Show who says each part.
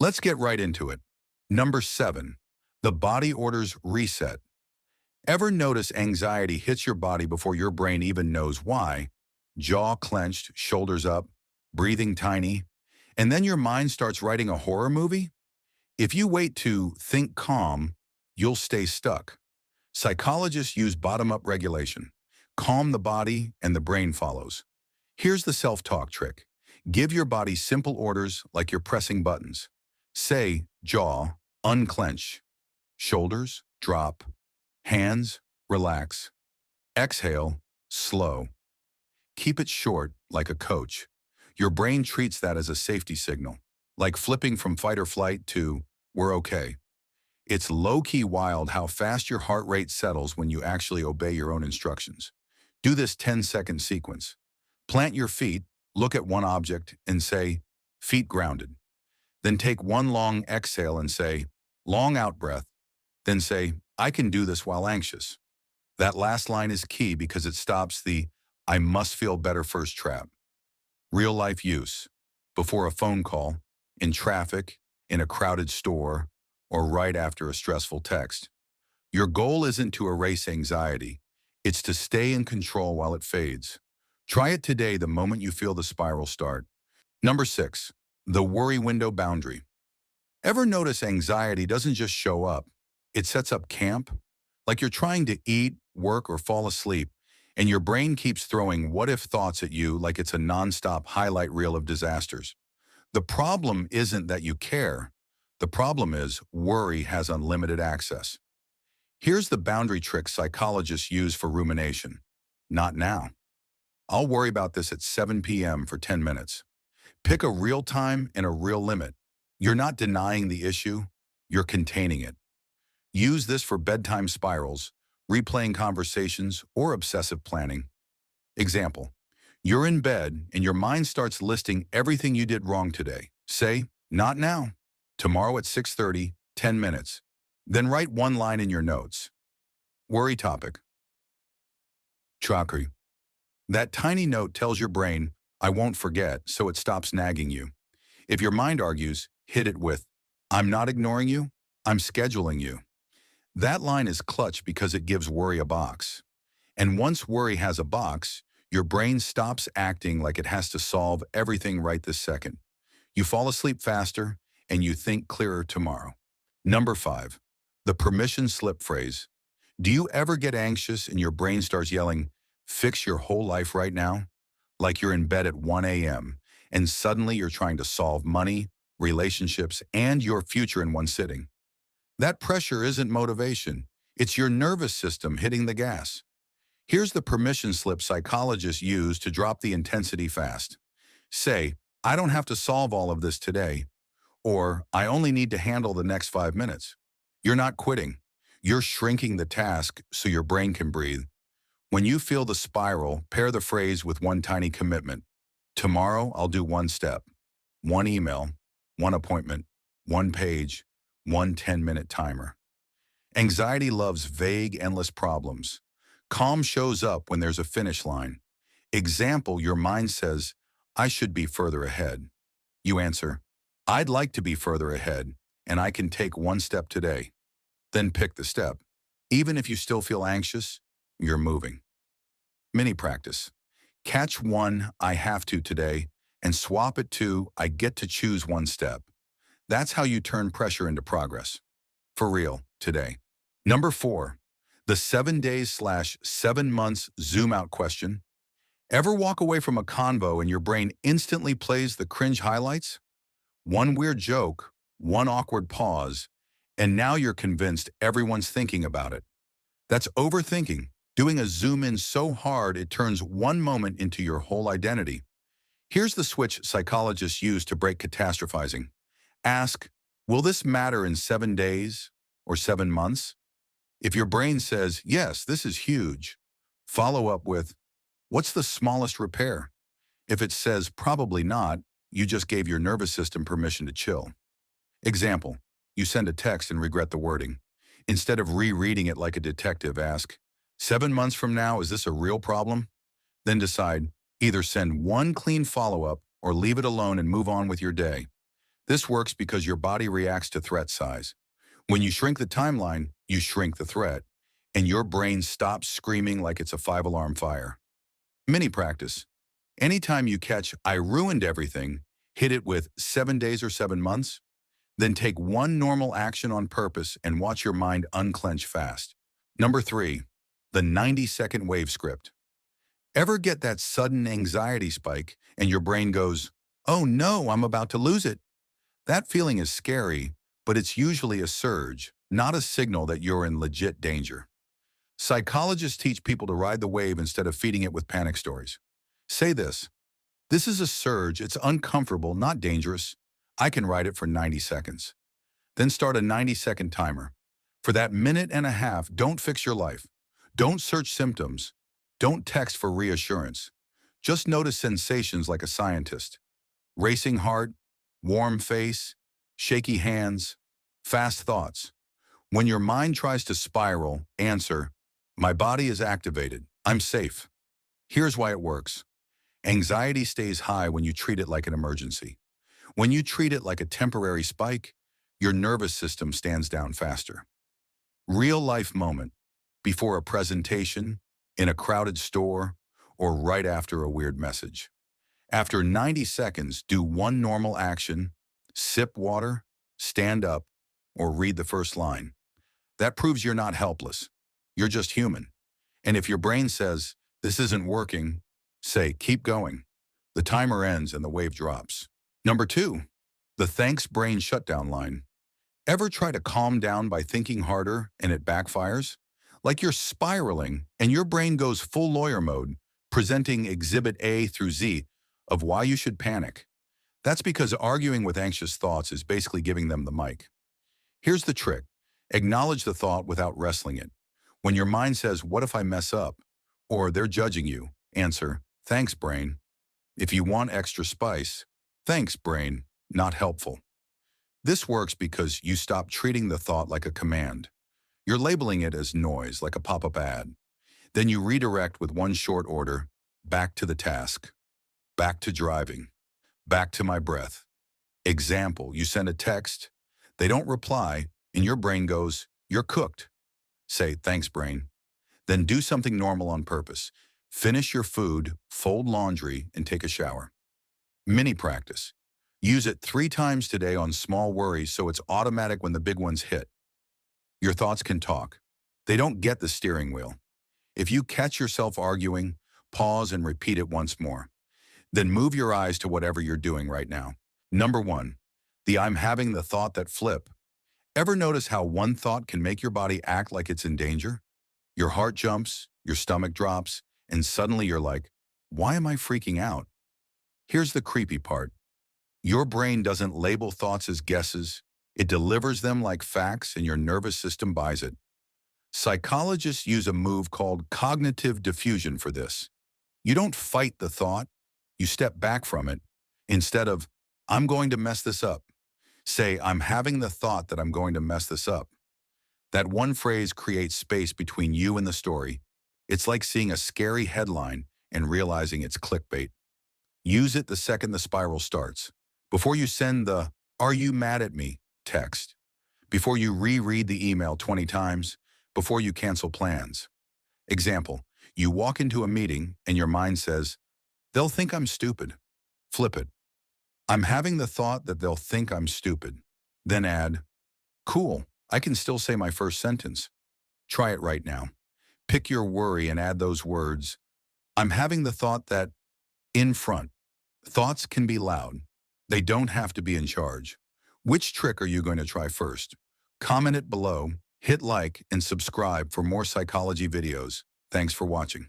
Speaker 1: Let's get right into it. Number 7, the body orders reset. Ever notice anxiety hits your body before your brain even knows why? Jaw clenched, shoulders up, breathing tiny, and then your mind starts writing a horror movie? If you wait to think calm, you'll stay stuck. Psychologists use bottom-up regulation. Calm the body and the brain follows. Here's the self-talk trick. Give your body simple orders like you're pressing buttons. Say, jaw, unclench. Shoulders, drop. Hands, relax. Exhale, slow. Keep it short, like a coach. Your brain treats that as a safety signal, like flipping from fight or flight to, we're okay. It's low-key wild how fast your heart rate settles when you actually obey your own instructions. Do this 10-second sequence. Plant your feet, look at one object, and say, feet grounded. Then take one long exhale and say, long out breath. Then say, I can do this while anxious. That last line is key because it stops the I must feel better first trap. Real life use. Before a phone call, in traffic, in a crowded store, or right after a stressful text. Your goal isn't to erase anxiety. It's to stay in control while it fades. Try it today the moment you feel the spiral start. Number 6, the worry window boundary. Ever notice anxiety doesn't just show up? It sets up camp. Like you're trying to eat, work, or fall asleep, and your brain keeps throwing what-if thoughts at you like it's a nonstop highlight reel of disasters. The problem isn't that you care. The problem is worry has unlimited access. Here's the boundary trick psychologists use for rumination. Not now. I'll worry about this at 7 p.m. for 10 minutes. Pick a real time and a real limit. You're not denying the issue, you're containing it. Use this for bedtime spirals, replaying conversations, or obsessive planning. Example, you're in bed and your mind starts listing everything you did wrong today. Say, not now. Tomorrow at 6:30, 10 minutes. Then write one line in your notes. Worry topic. Chakri. That tiny note tells your brain, I won't forget, so it stops nagging you. If your mind argues, hit it with, I'm not ignoring you, I'm scheduling you. That line is clutch because it gives worry a box. And once worry has a box, your brain stops acting like it has to solve everything right this second. You fall asleep faster, and you think clearer tomorrow. Number 5, the permission slip phrase. Do you ever get anxious and your brain starts yelling, fix your whole life right now? Like you're in bed at 1 a.m. and suddenly you're trying to solve money, relationships, and your future in one sitting. That pressure isn't motivation. It's your nervous system hitting the gas. Here's the permission slip psychologists use to drop the intensity fast. Say, I don't have to solve all of this today. Or, I only need to handle the next 5 minutes. You're not quitting. You're shrinking the task so your brain can breathe. When you feel the spiral, pair the phrase with one tiny commitment. Tomorrow, I'll do one step, one email, one appointment, one page, one 10-minute timer. Anxiety loves vague, endless problems. Calm shows up when there's a finish line. Example, your mind says, I should be further ahead. You answer, I'd like to be further ahead, and I can take one step today. Then pick the step. Even if you still feel anxious, you're moving. Mini practice. Catch one, I have to today, and swap it to, I get to choose one step. That's how you turn pressure into progress. For real, today. Number 4, the 7 days/7 months zoom out question. Ever walk away from a convo and your brain instantly plays the cringe highlights? One weird joke, one awkward pause, and now you're convinced everyone's thinking about it. That's overthinking, doing a zoom in so hard it turns one moment into your whole identity. Here's the switch psychologists use to break catastrophizing. Ask, will this matter in 7 days or 7 months? If your brain says, yes, this is huge, follow up with, what's the smallest repair? If it says probably not, you just gave your nervous system permission to chill. Example, you send a text and regret the wording. Instead of rereading it like a detective, ask, 7 months from now, is this a real problem? Then decide, either send one clean follow-up or leave it alone and move on with your day. This works because your body reacts to threat size. When you shrink the timeline, you shrink the threat, and your brain stops screaming like it's a five-alarm fire. Mini practice. Anytime you catch, I ruined everything, hit it with 7 days or 7 months, then take one normal action on purpose and watch your mind unclench fast. Number 3, the 90-second wave script. Ever get that sudden anxiety spike and your brain goes, oh no, I'm about to lose it? That feeling is scary, but it's usually a surge, not a signal that you're in legit danger. Psychologists teach people to ride the wave instead of feeding it with panic stories. Say this is a surge, it's uncomfortable, not dangerous. I can ride it for 90 seconds. Then start a 90-second timer. For that minute and a half, don't fix your life. Don't search symptoms. Don't text for reassurance. Just notice sensations like a scientist. Racing heart, warm face, shaky hands, fast thoughts. When your mind tries to spiral, answer, my body is activated. I'm safe. Here's why it works. Anxiety stays high when you treat it like an emergency. When you treat it like a temporary spike, your nervous system stands down faster. Real-life moment. Before a presentation, in a crowded store, or right after a weird message. After 90 seconds, do one normal action, sip water, stand up, or read the first line. That proves you're not helpless. You're just human. And if your brain says, this isn't working, say, keep going. The timer ends and the wave drops. Number 2, the thanks brain shutdown line. Ever try to calm down by thinking harder and it backfires? Like you're spiraling and your brain goes full lawyer mode, presenting exhibit A through Z of why you should panic. That's because arguing with anxious thoughts is basically giving them the mic. Here's the trick. Acknowledge the thought without wrestling it. When your mind says, what if I mess up? Or they're judging you, answer, thanks, brain. If you want extra spice, thanks, brain, not helpful. This works because you stop treating the thought like a command. You're labeling it as noise, like a pop-up ad. Then you redirect with one short order, back to the task, back to driving, back to my breath. Example, you send a text, they don't reply, and your brain goes, you're cooked. Say, thanks, brain. Then do something normal on purpose. Finish your food, fold laundry, and take a shower. Mini practice. Use it 3 times today on small worries so it's automatic when the big ones hit. Your thoughts can talk. They don't get the steering wheel. If you catch yourself arguing, pause and repeat it once more. Then move your eyes to whatever you're doing right now. Number 1, the I'm having the thought that flip. Ever notice how one thought can make your body act like it's in danger? Your heart jumps, your stomach drops, and suddenly you're like, why am I freaking out? Here's the creepy part. Your brain doesn't label thoughts as guesses. It delivers them like facts and your nervous system buys it. Psychologists use a move called cognitive diffusion for this. You don't fight the thought, you step back from it. Instead of, I'm going to mess this up, say, I'm having the thought that I'm going to mess this up. That one phrase creates space between you and the story. It's like seeing a scary headline and realizing it's clickbait. Use it the second the spiral starts. Before you send the, are you mad at me, text. Before you reread the email 20 times. Before you cancel plans. Example, you walk into a meeting and your mind says, they'll think I'm stupid. Flip it. I'm having the thought that they'll think I'm stupid. Then add, cool, I can still say my first sentence. Try it right now. Pick your worry and add those words. I'm having the thought that, in front. Thoughts can be loud. They don't have to be in charge. Which trick are you going to try first? Comment it below, hit like, and subscribe for more psychology videos. Thanks for watching.